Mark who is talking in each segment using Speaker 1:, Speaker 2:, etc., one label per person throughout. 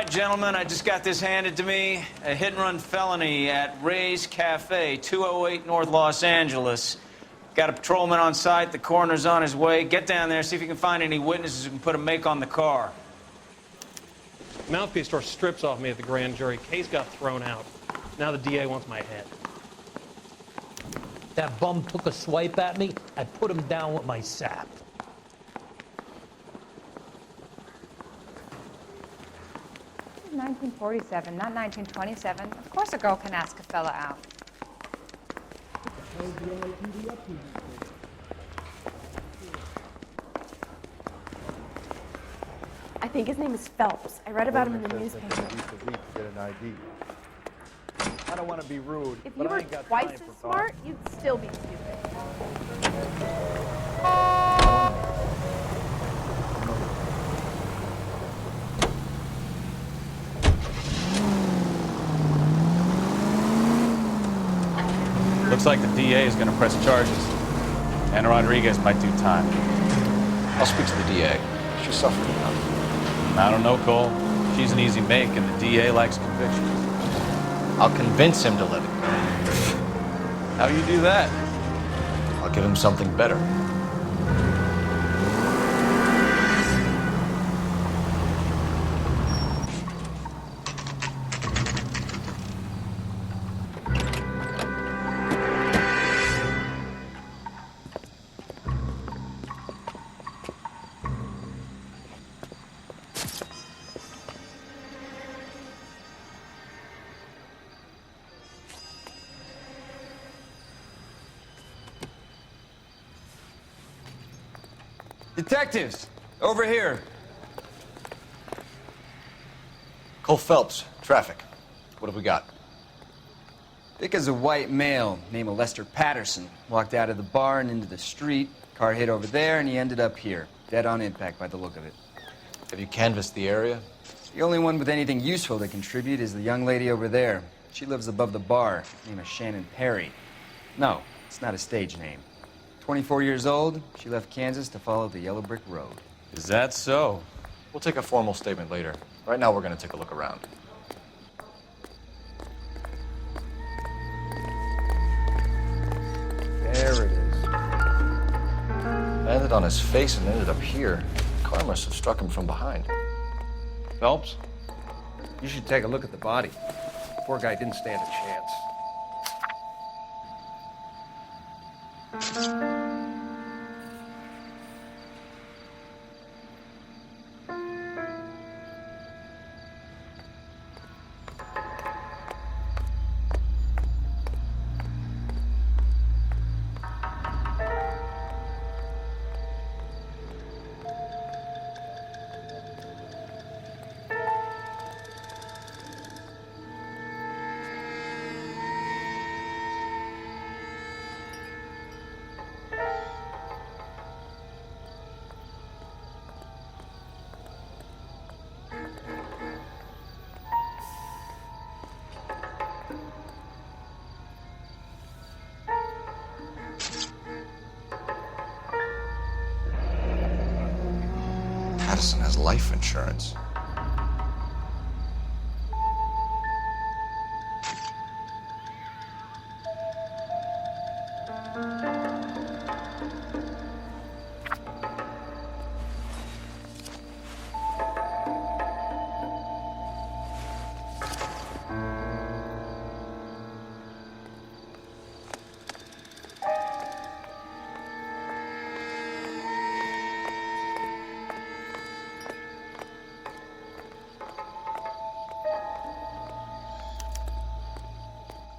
Speaker 1: right, gentlemen, I just got this handed to me. A hit-and-run felony at Ray's Cafe, 208 North Los Angeles. Got a patrolman on site. The coroner's on his way. Get down there, see if you can find any witnesses who can put a make on the car.
Speaker 2: Mouthpiece tore strips off me at the grand jury. Case got thrown out. Now the DA wants my head.
Speaker 3: That bum took a swipe at me. I put him down with my sap.
Speaker 4: This is 1947, not 1927. Of course a girl can ask a fella out.
Speaker 5: I think his name is Phelps. I read about him in the newspaper.
Speaker 6: Get an ID. I don't want to be rude,
Speaker 5: If you
Speaker 6: but I
Speaker 5: were
Speaker 6: ain't got
Speaker 5: twice
Speaker 6: time
Speaker 5: as
Speaker 6: for
Speaker 5: smart, you'd still be stupid.
Speaker 1: Looks like the DA is going to press charges. And Rodriguez might do time.
Speaker 7: I'll speak to the DA. She's suffering enough.
Speaker 1: I don't know, Cole. She's an easy make, and the DA likes convictions.
Speaker 7: I'll convince him to let it go.
Speaker 1: How you do that?
Speaker 7: I'll give him something better.
Speaker 1: Detectives, over here.
Speaker 7: Cole Phelps, traffic. What have we got?
Speaker 8: Thick as a white male named Lester Patterson. Walked out of the bar and into the street. Car hit over there, and he ended up here. Dead on impact by the look of it.
Speaker 7: Have you canvassed the area?
Speaker 8: The only one with anything useful to contribute is the young lady over there. She lives above the bar. Her name is Shannon Perry. No, it's not a stage name. 24 years old, she left Kansas to follow the yellow brick road.
Speaker 1: Is that so?
Speaker 7: We'll take a formal statement later. Right now, we're going to take a look around.
Speaker 6: There it is.
Speaker 7: Landed on his face and ended up here. The car must have struck him from behind.
Speaker 6: Phelps, you should take a look at the body. Poor guy didn't stand a chance.
Speaker 7: Patterson has life insurance.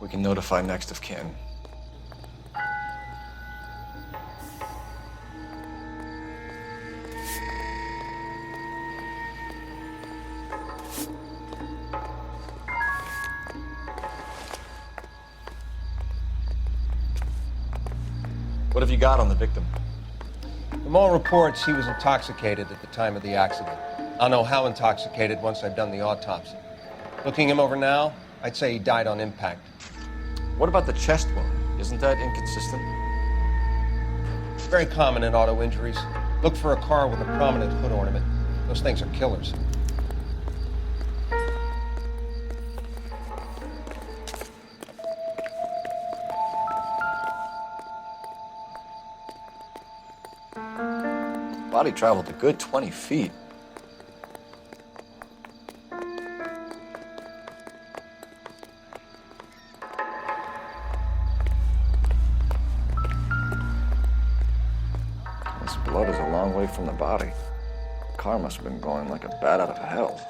Speaker 7: We can notify next of kin. What have you got on the victim?
Speaker 6: From all reports, he was intoxicated at the time of the accident. I'll know how intoxicated once I've done the autopsy. Looking him over now, I'd say he died on impact.
Speaker 7: What about the chest wound? Isn't that inconsistent?
Speaker 6: It's very common in auto injuries. Look for a car with a prominent hood ornament. Those things are killers.
Speaker 7: Body traveled a good 20 feet. This blood is a long way from the body. The car must have been going like a bat out of hell.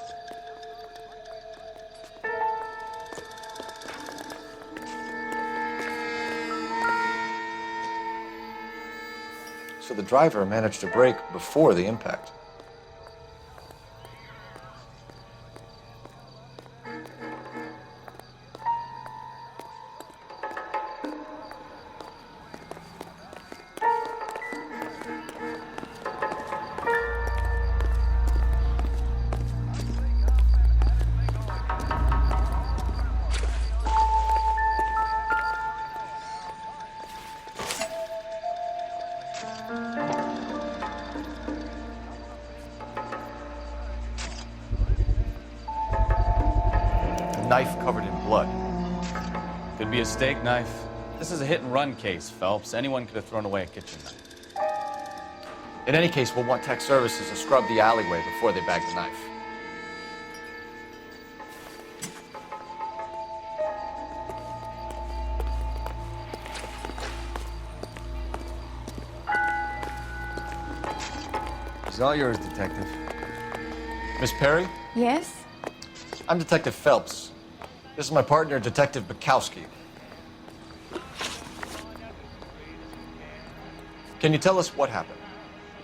Speaker 7: So the driver managed to brake before the impact. Knife covered in blood.
Speaker 9: Could be a steak knife. This is a hit-and-run case, Phelps. Anyone could have thrown away a kitchen knife.
Speaker 7: In any case, we'll want tech services to scrub the alleyway before they bag the knife.
Speaker 8: It's all yours, Detective.
Speaker 7: Miss Perry,
Speaker 5: Yes?
Speaker 7: I'm Detective Phelps. This is my partner, Detective Bukowski. Can you tell us what happened?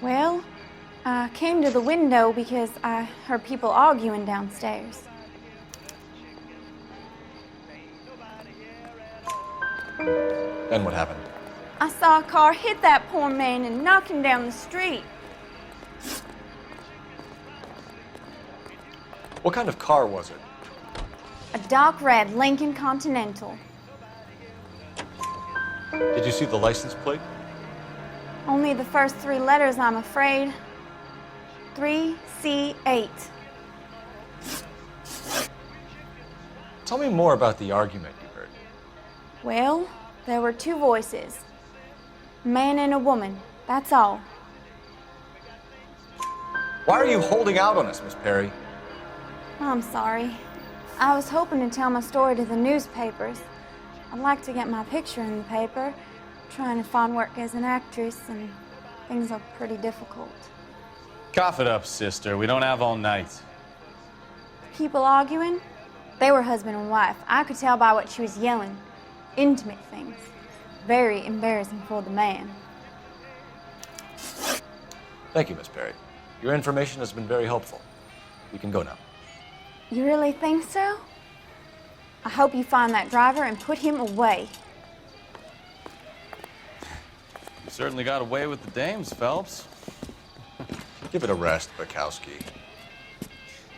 Speaker 5: Well, I came to the window because I heard people arguing downstairs.
Speaker 7: Then what happened?
Speaker 5: I saw a car hit that poor man and knock him down the street.
Speaker 7: What kind of car was it?
Speaker 5: A dark red Lincoln Continental.
Speaker 7: Did you see the license plate?
Speaker 5: Only the first three letters, I'm afraid. 3C8.
Speaker 7: Tell me more about the argument you heard.
Speaker 5: Well, there were two voices. A man and a woman, that's all.
Speaker 7: Why are you holding out on us, Miss Perry?
Speaker 5: I'm sorry. I was hoping to tell my story to the newspapers. I'd like to get my picture in the paper. Trying to find work as an actress, and things are pretty difficult.
Speaker 9: Cough it up, sister. We don't have all night.
Speaker 5: People arguing? They were husband and wife. I could tell by what she was yelling. Intimate things. Very embarrassing for the man.
Speaker 7: Thank you, Miss Perry. Your information has been very helpful. You can go now.
Speaker 5: You really think so? I hope you find that driver and put him away.
Speaker 9: You certainly got away with the dames, Phelps.
Speaker 7: Give it a rest, Bukowski.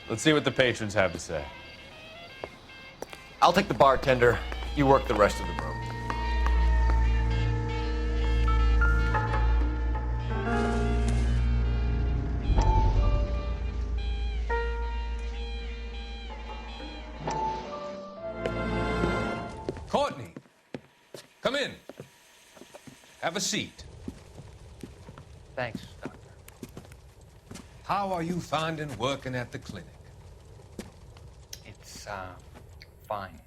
Speaker 9: Let's see what the patrons have to say.
Speaker 7: I'll take the bartender. You work the rest of the room.
Speaker 10: Courtney, come in. Have a seat.
Speaker 3: Thanks, Doctor.
Speaker 10: How are you finding working at the clinic?
Speaker 3: It's, fine.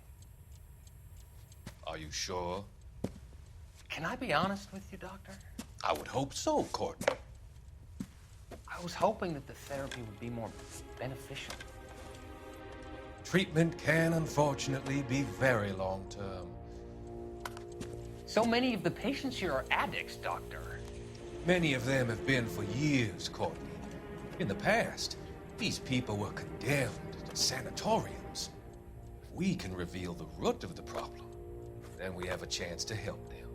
Speaker 10: Are you sure?
Speaker 3: Can I be honest with you, Doctor?
Speaker 10: I would hope so, Courtney.
Speaker 3: I was hoping that the therapy would be more beneficial.
Speaker 10: Treatment can unfortunately be very long-term.
Speaker 3: So many of the patients here are addicts, Doctor.
Speaker 10: Many of them have been for years, Courtney. In the past, these people were condemned to sanatoriums. If we can reveal the root of the problem, then we have a chance to help them.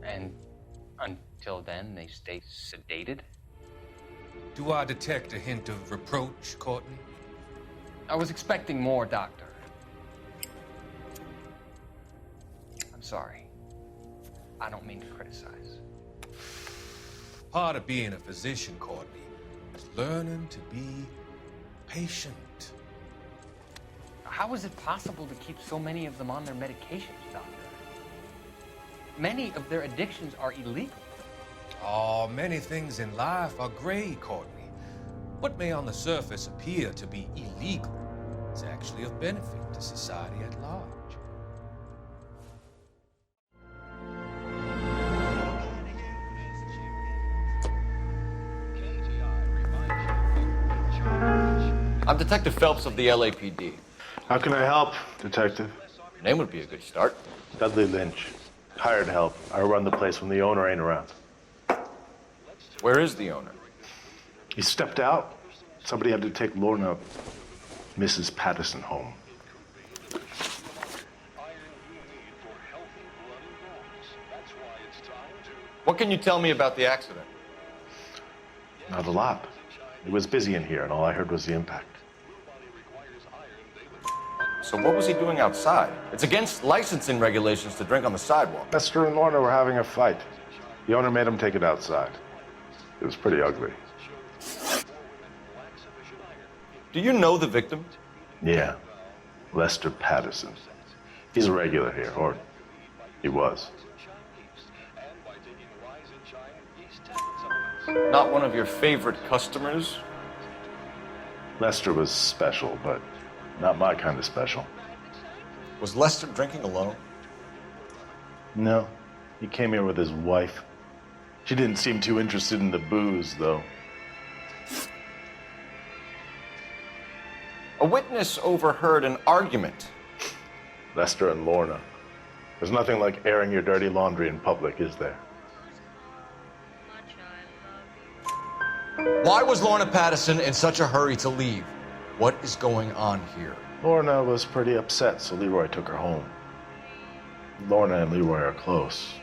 Speaker 3: And until then, they stay sedated?
Speaker 10: Do I detect a hint of reproach, Courtney?
Speaker 3: I was expecting more, Doctor. I'm sorry. I don't mean to criticize.
Speaker 10: Part of being a physician, Courtney, is learning to be patient.
Speaker 3: How is it possible to keep so many of them on their medications, Doctor? Many of their addictions are illegal.
Speaker 10: Oh, many things in life are gray, Courtney. What may on the surface appear to be illegal is actually of benefit to society at large.
Speaker 7: I'm Detective Phelps of the LAPD.
Speaker 11: How can I help, Detective?
Speaker 7: Your name would be a good start.
Speaker 11: Dudley Lynch. Hired help. I run the place when the owner ain't around.
Speaker 7: Where is the owner?
Speaker 11: He stepped out. Somebody had to take Lorna, Mrs. Patterson, home.
Speaker 7: What can you tell me about the accident?
Speaker 11: Not a lot. It was busy in here, and all I heard was the impact.
Speaker 7: So what was he doing outside? It's against licensing regulations to drink on the sidewalk.
Speaker 11: Lester and Lorna were having a fight. The owner made him take it outside. It was pretty ugly.
Speaker 7: Do you know the victim?
Speaker 11: Yeah. Lester Patterson. He's a regular here, or he was.
Speaker 7: Not one of your favorite customers?
Speaker 11: Lester was special, but not my kind of special.
Speaker 7: Was Lester drinking alone?
Speaker 11: No. He came here with his wife. She didn't seem too interested in the booze, though.
Speaker 7: A witness overheard an argument.
Speaker 11: Lester and Lorna. There's nothing like airing your dirty laundry in public, is there?
Speaker 7: Why was Lorna Patterson in such a hurry to leave? What is going on here?
Speaker 11: Lorna was pretty upset, so Leroy took her home. Lorna and Leroy are close.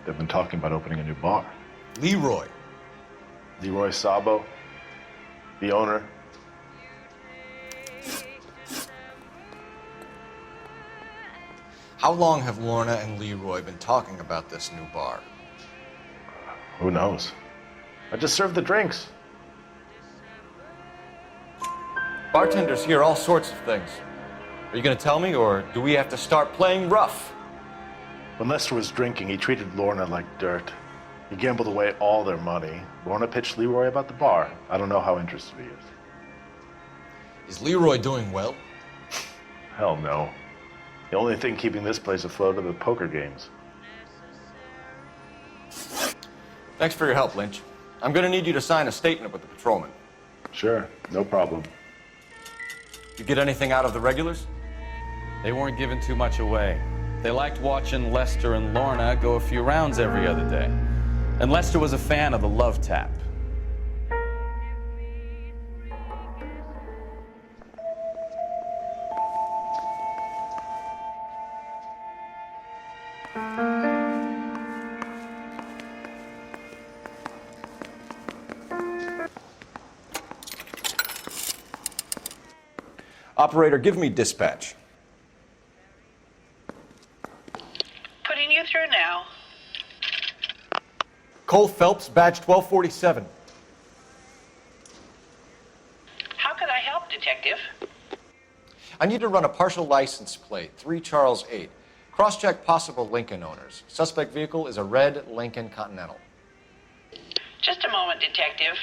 Speaker 11: They've been talking about opening a new bar.
Speaker 7: Leroy?
Speaker 11: Leroy Sabo, the owner.
Speaker 7: How long have Lorna and Leroy been talking about this new bar?
Speaker 11: Who knows? I just served the drinks.
Speaker 7: Bartenders hear all sorts of things. Are you going to tell me, or do we have to start playing rough?
Speaker 11: When Lester was drinking, he treated Lorna like dirt. He gambled away all their money. Lorna pitched Leroy about the bar. I don't know how interested he is.
Speaker 7: Is Leroy doing well?
Speaker 11: Hell no. The only thing keeping this place afloat are the poker games.
Speaker 7: Thanks for your help, Lynch. I'm going to need you to sign a statement with the patrolman.
Speaker 11: Sure, no problem.
Speaker 7: You get anything out of the regulars?
Speaker 9: They weren't giving too much away. They liked watching Lester and Lorna go a few rounds every other day. And Lester was a fan of the love tap.
Speaker 7: Operator, give me dispatch.
Speaker 12: Putting you through now.
Speaker 7: Cole Phelps, badge 1247.
Speaker 12: How could I help, Detective?
Speaker 7: I need to run a partial license plate, 3 Charles 8. Cross-check possible Lincoln owners. Suspect vehicle is a red Lincoln Continental.
Speaker 12: Just a moment, Detective.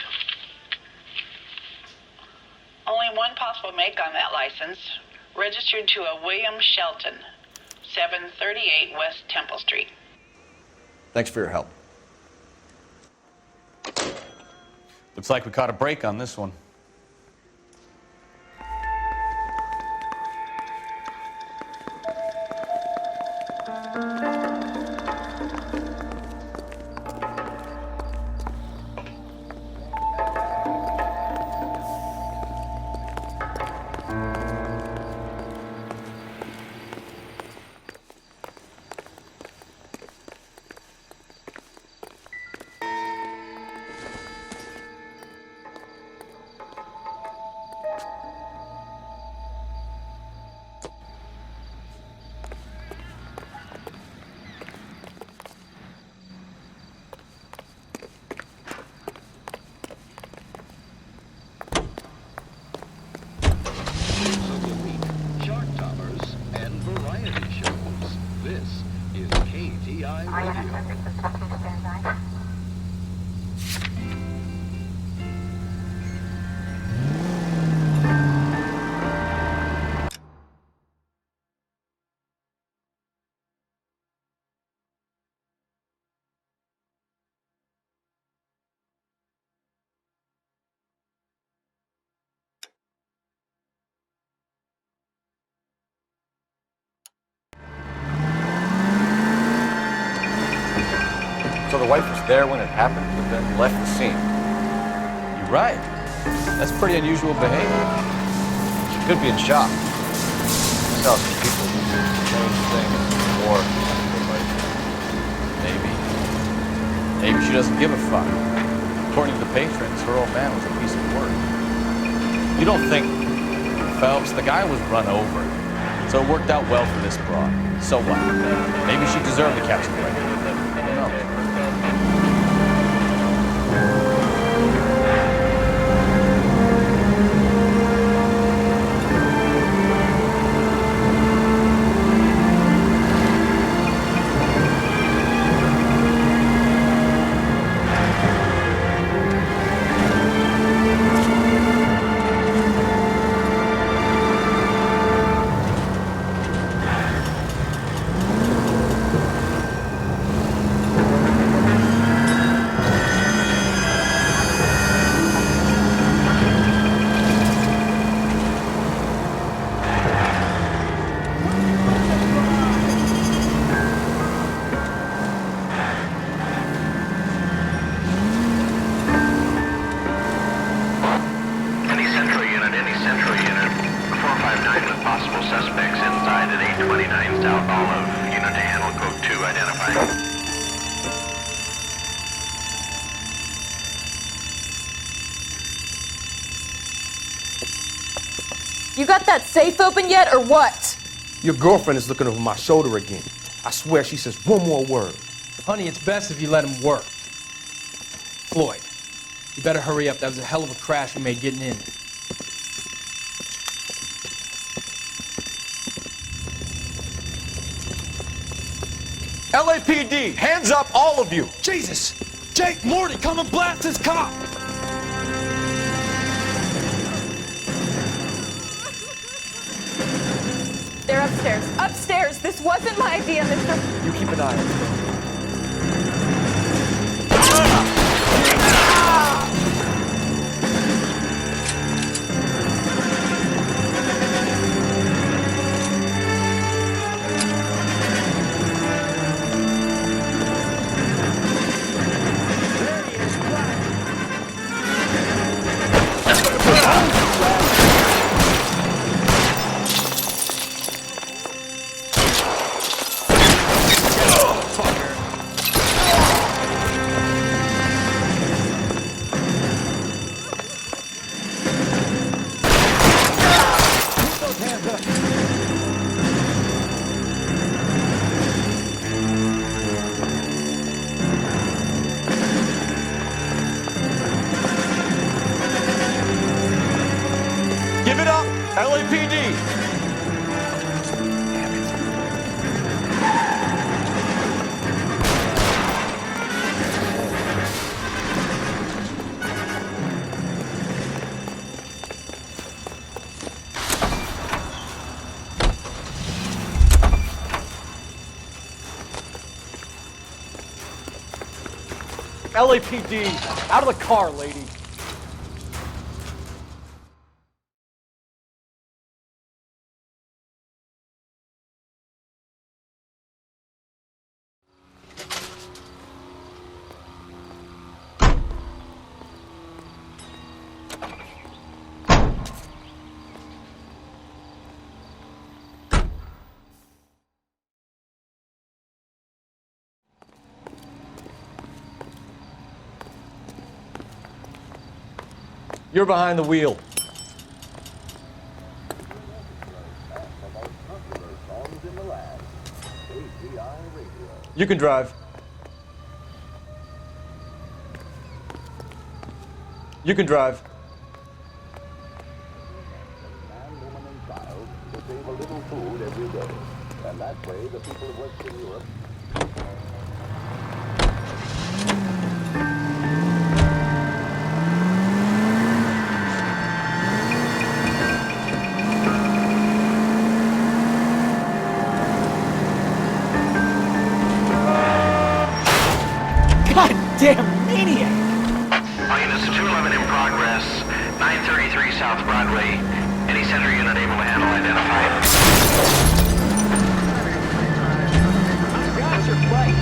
Speaker 12: Only one possible make on that license. Registered to a William Shelton, 738 West Temple Street.
Speaker 7: Thanks for your help.
Speaker 9: Looks like we caught a break on this one.
Speaker 7: the wife was there when it happened, but then left the scene.
Speaker 9: You're right. That's pretty unusual behavior.
Speaker 7: She could be in shock. I saw some people who do the same thing more
Speaker 9: Maybe. Maybe she doesn't give a fuck. According to the patrons, her old man was a piece of work. You don't think, Phelps, the guy was run over. So it worked out well for this broad. So what? Maybe she deserved to catch a break. I don't know.
Speaker 13: You got that safe open yet, or what?
Speaker 14: Your girlfriend is looking over my shoulder again. I swear she says one more word.
Speaker 2: Honey, it's best if you let him work. Floyd, you better hurry up. That was a hell of a crash we made getting in.
Speaker 7: LAPD, hands up, all of you!
Speaker 15: Jesus! Jake, Morty, come and blast this cop!
Speaker 13: They're upstairs. Upstairs! This wasn't my idea, Mr.
Speaker 7: You keep an eye on them. Give it up, LAPD!
Speaker 14: LAPD, out of the car, lady.
Speaker 7: You're behind the wheel. You can drive. You can drive.
Speaker 16: Man, woman, and child to save a little food every day. And that way, the people of Western Europe.
Speaker 15: Damn maniac!
Speaker 17: Units 211 in progress, 933 South Broadway. Any center unit able to handle identified.
Speaker 15: Guys are right.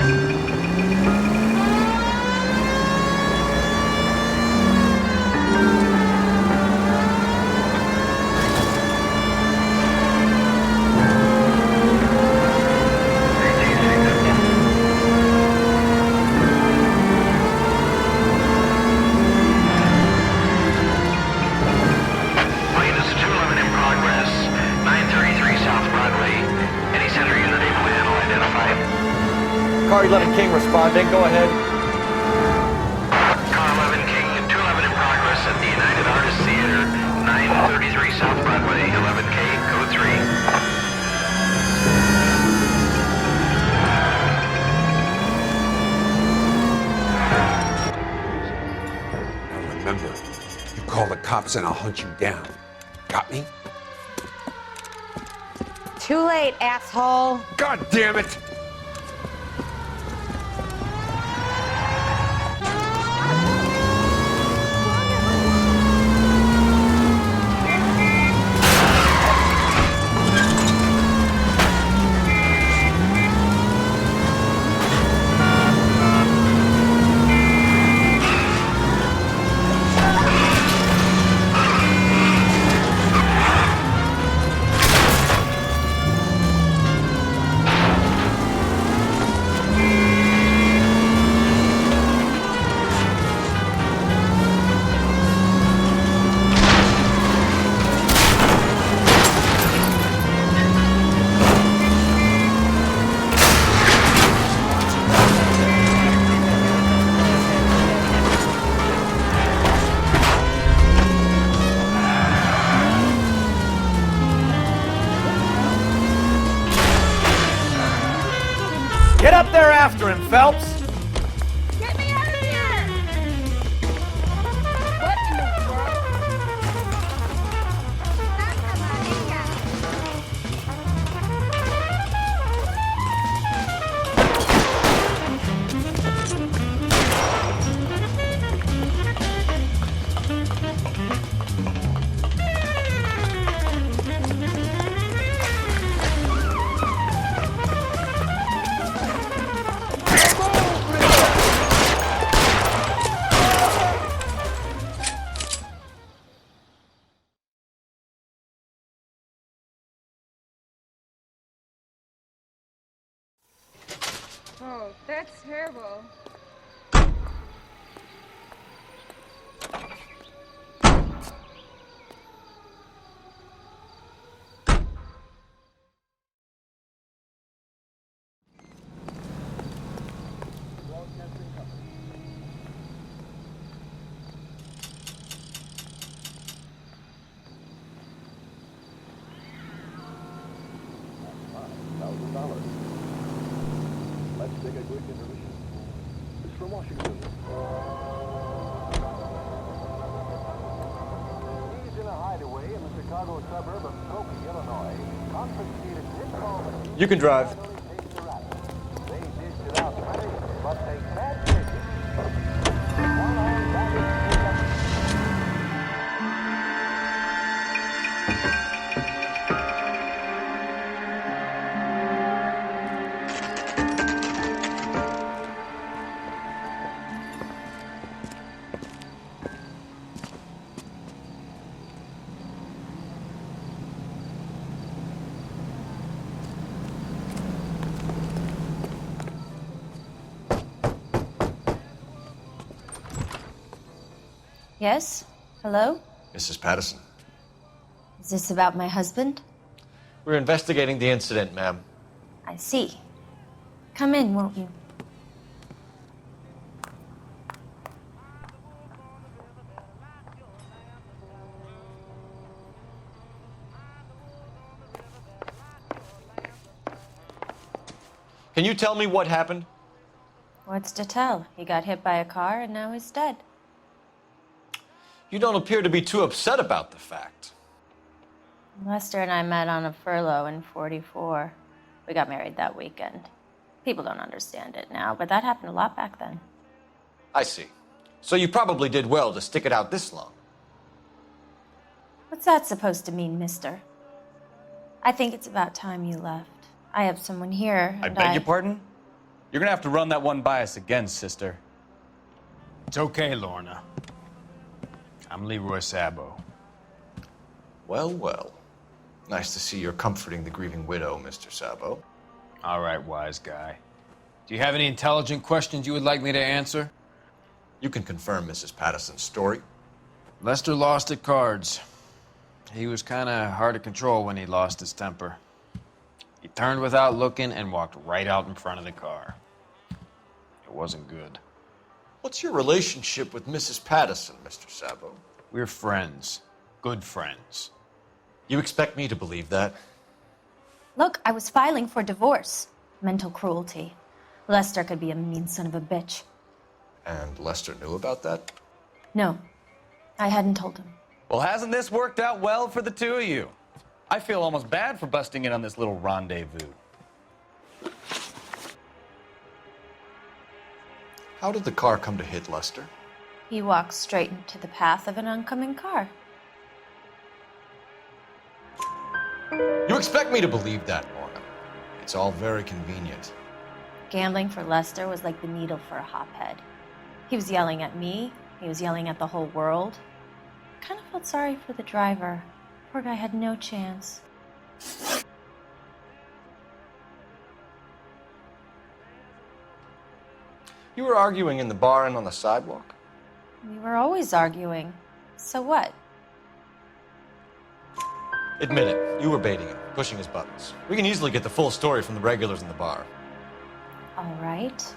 Speaker 7: Car 11 King responding. Go ahead.
Speaker 17: Car 11 King, 211 in progress at the United Artists Theater, 933 South Broadway, 11K, code 3.
Speaker 18: Now remember, you call the cops and I'll hunt you down. Got me?
Speaker 4: Too late, asshole.
Speaker 18: God damn it!
Speaker 15: Get up there after him, Phelps!
Speaker 13: Get me out of here! What in the world? Oh, that's terrible.
Speaker 16: Let's take a quick intermission. It's from Washington. He's in a hideaway in the Chicago suburb of Skokie, Illinois. Confiscated $10,000.
Speaker 7: You can drive.
Speaker 16: They dished it out plenty, but they can't take it. One armed bandit picked up.
Speaker 19: Yes? Hello?
Speaker 7: Mrs. Patterson.
Speaker 19: Is this about my husband?
Speaker 7: We're investigating the incident, ma'am.
Speaker 19: I see. Come in, won't you?
Speaker 7: Can you tell me what happened?
Speaker 19: What's to tell? He got hit by a car and now he's dead.
Speaker 7: You don't appear to be too upset about the fact.
Speaker 19: Lester and I met on a furlough in '44. We got married that weekend. People don't understand it now, but that happened a lot back then.
Speaker 7: I see. So you probably did well to stick it out this long.
Speaker 19: What's that supposed to mean, mister? I think it's about time you left. I have someone here,
Speaker 9: I
Speaker 19: and
Speaker 9: beg your pardon? You're gonna have to run that one by us again, sister.
Speaker 15: It's okay, Lorna. I'm Leroy Sabo.
Speaker 7: Well, well. Nice to see you're comforting the grieving widow, Mr. Sabo.
Speaker 15: All right, wise guy. Do you have any intelligent questions you would like me to answer?
Speaker 7: You can confirm Mrs. Patterson's story.
Speaker 15: Lester lost at cards. He was kind of hard to control when he lost his temper. He turned without looking and walked right out in front of the car. It wasn't good.
Speaker 7: What's your relationship with Mrs. Patterson, Mr. Sabo?
Speaker 15: We're friends. Good friends.
Speaker 7: You expect me to believe that?
Speaker 19: Look, I was filing for divorce. Mental cruelty. Lester could be a mean son of a bitch.
Speaker 7: And Lester knew about that?
Speaker 19: No, I hadn't told him.
Speaker 9: Well, hasn't this worked out well for the two of you? I feel almost bad for busting in on this little rendezvous.
Speaker 7: How did the car come to hit Lester?
Speaker 19: He walked straight into the path of an oncoming car.
Speaker 7: You expect me to believe that, Lorna? It's all very convenient.
Speaker 19: Gambling for Lester was like the needle for a hophead. He was yelling at me. He was yelling at the whole world. I kind of felt sorry for the driver. Poor guy had no chance.
Speaker 7: You were arguing in the bar and on the sidewalk?
Speaker 19: We were always arguing. So what?
Speaker 7: Admit it, you were baiting him, pushing his buttons. We can easily get the full story from the regulars in the bar.
Speaker 19: All right.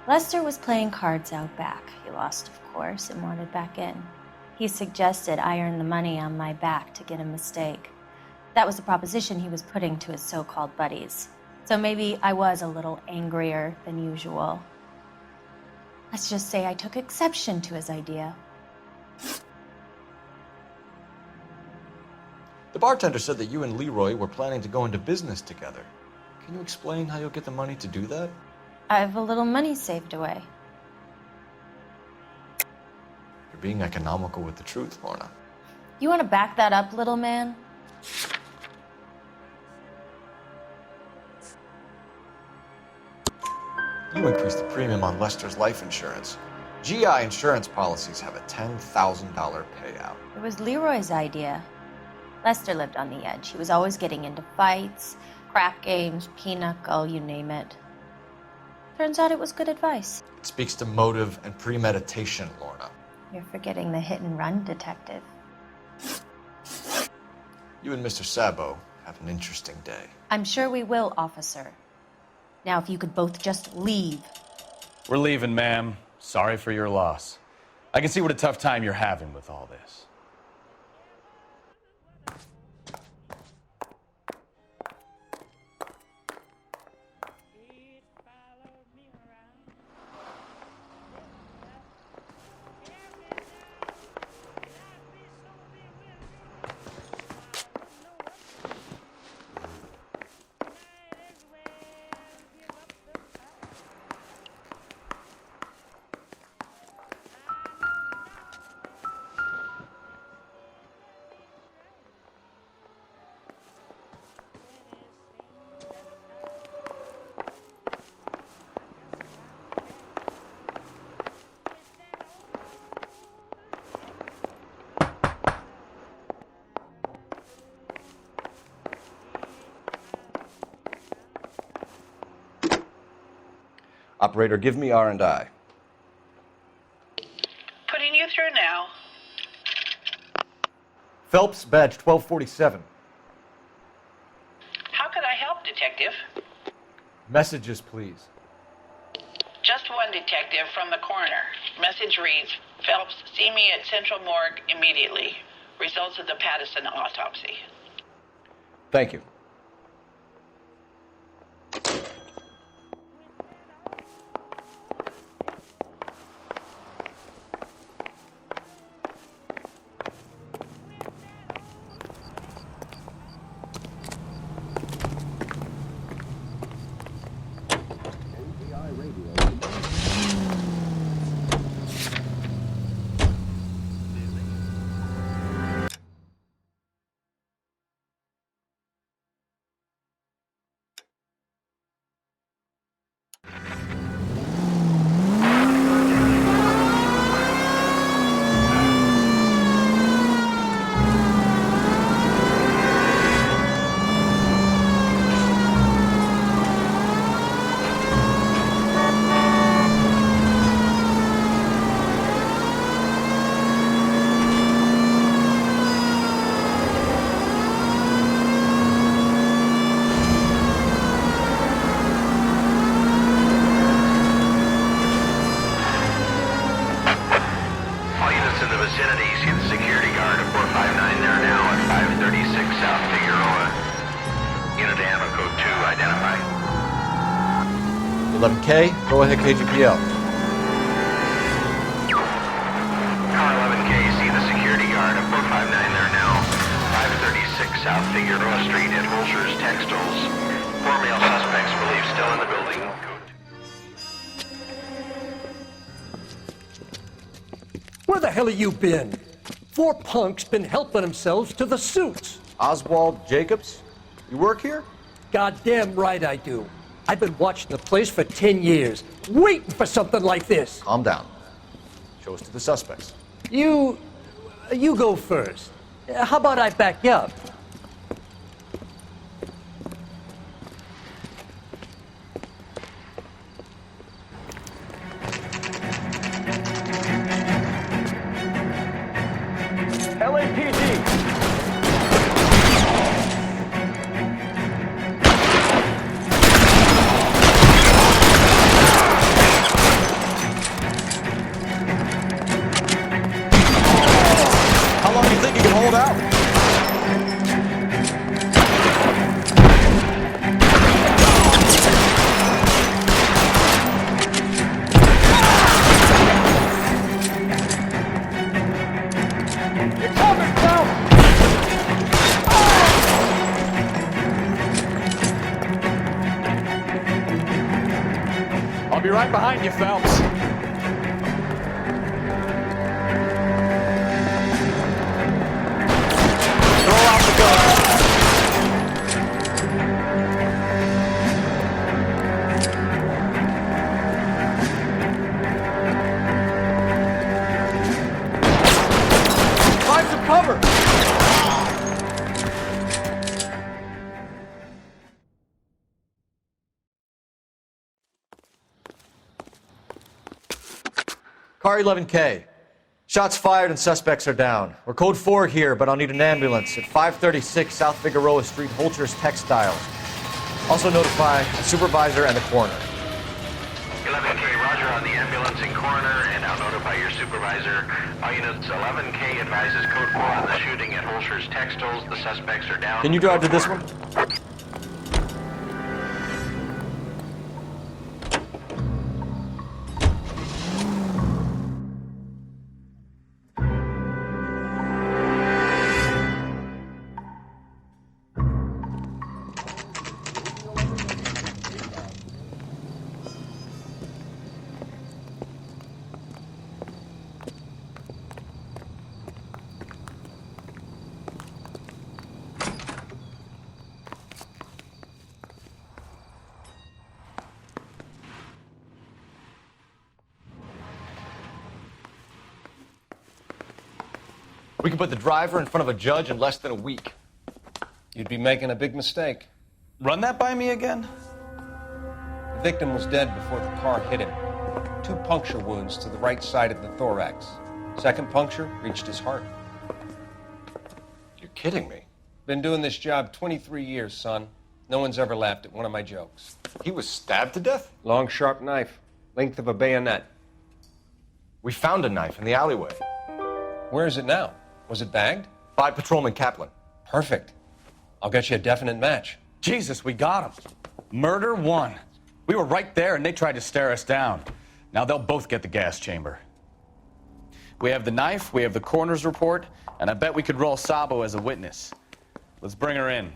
Speaker 19: Lester was playing cards out back. He lost, of course, and wanted back in. He suggested I earn the money on my back to get a mistake. That was the proposition he was putting to his so-called buddies. So maybe I was a little angrier than usual. Let's just say I took exception to his idea.
Speaker 7: The bartender said that you and Leroy were planning to go into business together. Can you explain how you'll get the money to do that?
Speaker 19: I have a little money saved away.
Speaker 7: You're being economical with the truth, Lorna.
Speaker 19: You want to back that up, little man?
Speaker 7: You increased the premium on Lester's life insurance. GI insurance policies have a $10,000 payout.
Speaker 19: It was Leroy's idea. Lester lived on the edge. He was always getting into fights, crap games, pinochle, you name it. Turns out it was good advice.
Speaker 7: It speaks to motive and premeditation, Lorna.
Speaker 19: You're forgetting the hit and run detective.
Speaker 7: You and Mr. Sabo have an interesting day.
Speaker 19: I'm sure we will, officer. Now, if you could both just leave.
Speaker 9: We're leaving, ma'am. Sorry for your loss. I can see what a tough time you're having with all this.
Speaker 6: Operator, give me R&I.
Speaker 12: Putting you through now.
Speaker 7: Phelps, badge 1247.
Speaker 12: How could I help, Detective?
Speaker 7: Messages, please.
Speaker 12: Just one detective from the coroner. Message reads, Phelps, see me at Central Morgue immediately. Results of the Patterson autopsy.
Speaker 6: Thank you.
Speaker 7: 11K, go ahead KGPL.
Speaker 17: Car 11K, see the security guard at 459 there now. 536 South Figueroa Street at Holscher's Textiles. 4 male suspects believed still in the building.
Speaker 20: Where the hell have you been? 4 punks been helping themselves to the suits.
Speaker 7: Oswald Jacobs, you work here?
Speaker 20: Goddamn right I do. I've been watching the place for 10 years, waiting for something like this.
Speaker 7: Calm down. Show us to the suspects.
Speaker 20: You go first. How about I back you up?
Speaker 9: How long do you think you can hold out? I'll be right behind you, Phelps.
Speaker 7: Find some cover! Car 11K. Shots fired and suspects are down. We're code 4 here, but I'll need an ambulance at 536 South Figueroa Street, Holscher's Textiles. Also notify the supervisor and the coroner.
Speaker 17: 11K, roger on the ambulance and coroner, and I'll notify your supervisor. All units, 11K advises code 4 on the shooting at Holscher's Textiles. The suspects are down.
Speaker 7: Can you drive to this one? We can put the driver in front of a judge in less than a week.
Speaker 6: You'd be making a big mistake.
Speaker 1: Run that by me again?
Speaker 6: The victim was dead before the car hit him. 2 puncture wounds to the right side of the thorax. Second puncture reached his heart.
Speaker 7: You're kidding me.
Speaker 6: Been doing this job 23 years, son. No one's ever laughed at one of my jokes.
Speaker 7: He was stabbed to death?
Speaker 6: Long, sharp knife. Length of a bayonet.
Speaker 7: We found a knife in the alleyway.
Speaker 6: Where is it now? Was it bagged?
Speaker 7: By Patrolman Kaplan.
Speaker 6: Perfect. I'll get you a definite match.
Speaker 9: Jesus, we got him. Murder 1. We were right there and they tried to stare us down. Now they'll both get the gas chamber. We have the knife, we have the coroner's report, and I bet we could roll Sabo as a witness. Let's bring her in.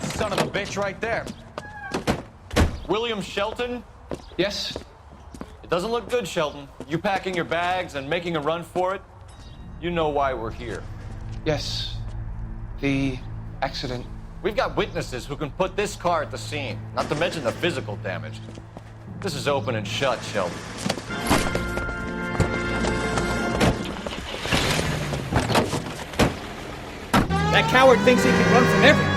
Speaker 9: that son of a bitch right there. William Shelton?
Speaker 15: Yes?
Speaker 9: It doesn't look good, Shelton. You packing your bags and making a run for it? You know why we're here.
Speaker 15: Yes. The accident.
Speaker 9: We've got witnesses who can put this car at the scene, not to mention the physical damage. This is open and shut, Shelton.
Speaker 2: That coward thinks he can run from everything.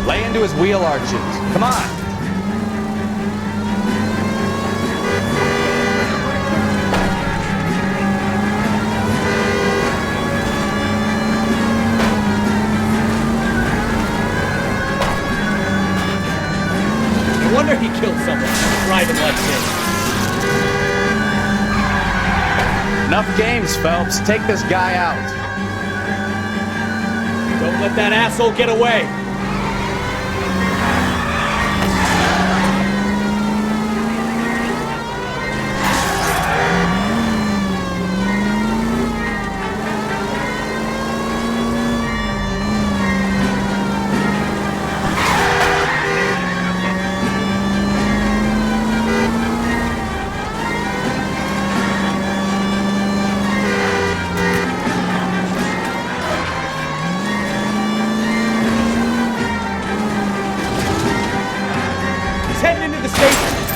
Speaker 9: Lay into his wheel arches. Come on.
Speaker 2: No wonder he killed someone driving like this.
Speaker 1: Enough games, Phelps. Take this guy out.
Speaker 2: Don't let that asshole get away.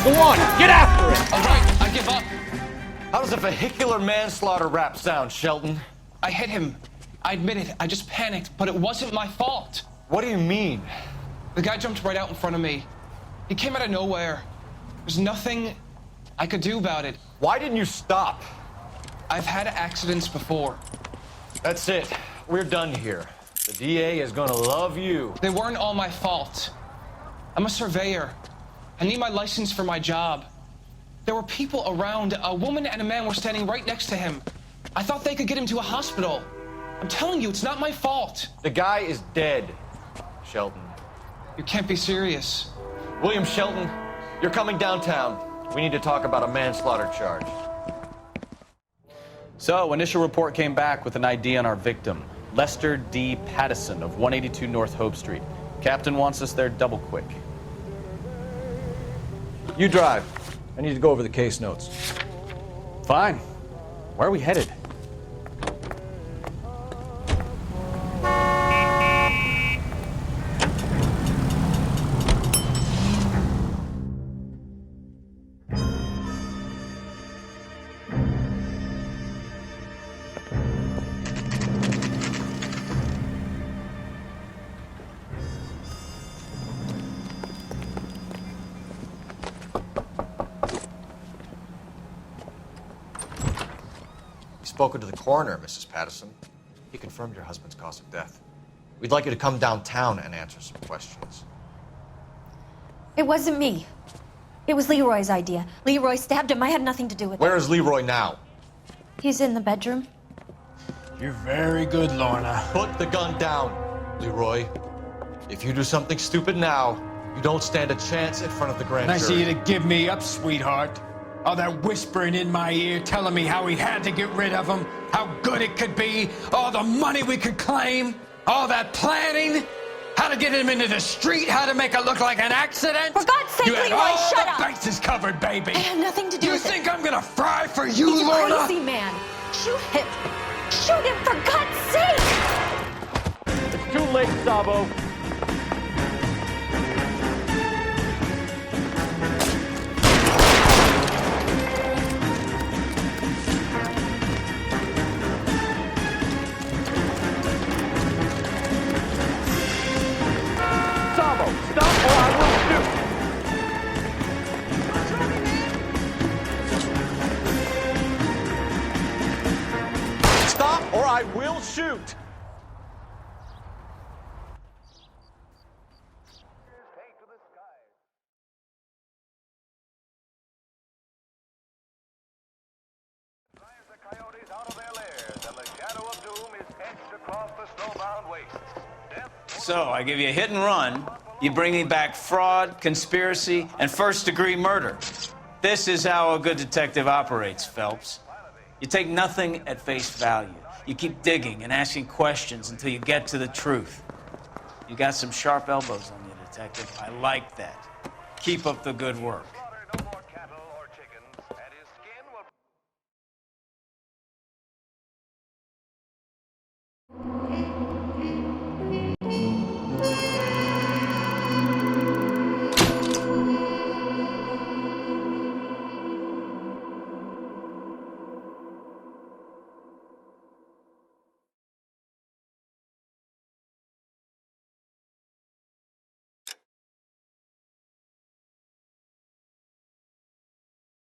Speaker 2: Go on, get after it!
Speaker 15: All right, I give up.
Speaker 9: How does a vehicular manslaughter rap sound, Shelton?
Speaker 15: I hit him. I admit it. I just panicked, but it wasn't my fault.
Speaker 9: What do you mean?
Speaker 15: The guy jumped right out in front of me. He came out of nowhere. There's nothing I could do about it.
Speaker 9: Why didn't you stop?
Speaker 15: I've had accidents before.
Speaker 9: That's it. We're done here. The DA is gonna love you.
Speaker 15: They weren't all my fault. I'm a surveyor. I need my license for my job. There were people around. A woman and a man were standing right next to him. I thought they could get him to a hospital. I'm telling you, it's not my fault.
Speaker 9: The guy is dead, Shelton.
Speaker 15: You can't be serious.
Speaker 9: William Shelton, you're coming downtown. We need to talk about a manslaughter charge.
Speaker 1: So, initial report came back with an ID on our victim, Lester D. Pattison of 182 North Hope Street. Captain wants us there double quick.
Speaker 7: You drive. I need to go over the case notes.
Speaker 1: Fine. Where are we headed?
Speaker 7: Spoken to the coroner, Mrs. Pattison. He confirmed your husband's cause of death. We'd like you to come downtown and answer some questions.
Speaker 19: It wasn't me. It was Leroy's idea. Leroy stabbed him. I had nothing to do with it.
Speaker 7: Where is Leroy now?
Speaker 19: He's in the bedroom.
Speaker 15: You're very good, Lorna.
Speaker 7: Put the gun down, Leroy. If you do something stupid now, you don't stand a chance in front of the grand jury.
Speaker 15: Nice of you to give me up, sweetheart. All that whispering in my ear, telling me how we had to get rid of him, how good it could be, all the money we could claim, all that planning, how to get him into the street, how to make it look like an accident.
Speaker 19: For God's sake,
Speaker 15: you had
Speaker 19: Leroy,
Speaker 15: all
Speaker 19: shut
Speaker 15: the
Speaker 19: up!
Speaker 15: bases covered, baby.
Speaker 19: I had nothing to do with it.
Speaker 15: You think I'm gonna fry for you,
Speaker 19: He's
Speaker 15: Lorna?
Speaker 19: a crazy man. Shoot him. Shoot him, for God's sake!
Speaker 9: It's too late, Sabo. I will shoot!
Speaker 1: So, I give you a hit and run, you bring me back fraud, conspiracy, and first-degree murder. This is how a good detective operates, Phelps. You take nothing at face value. You keep digging and asking questions until you get to the truth. You got some sharp elbows on you, detective. I like that. Keep up the good work.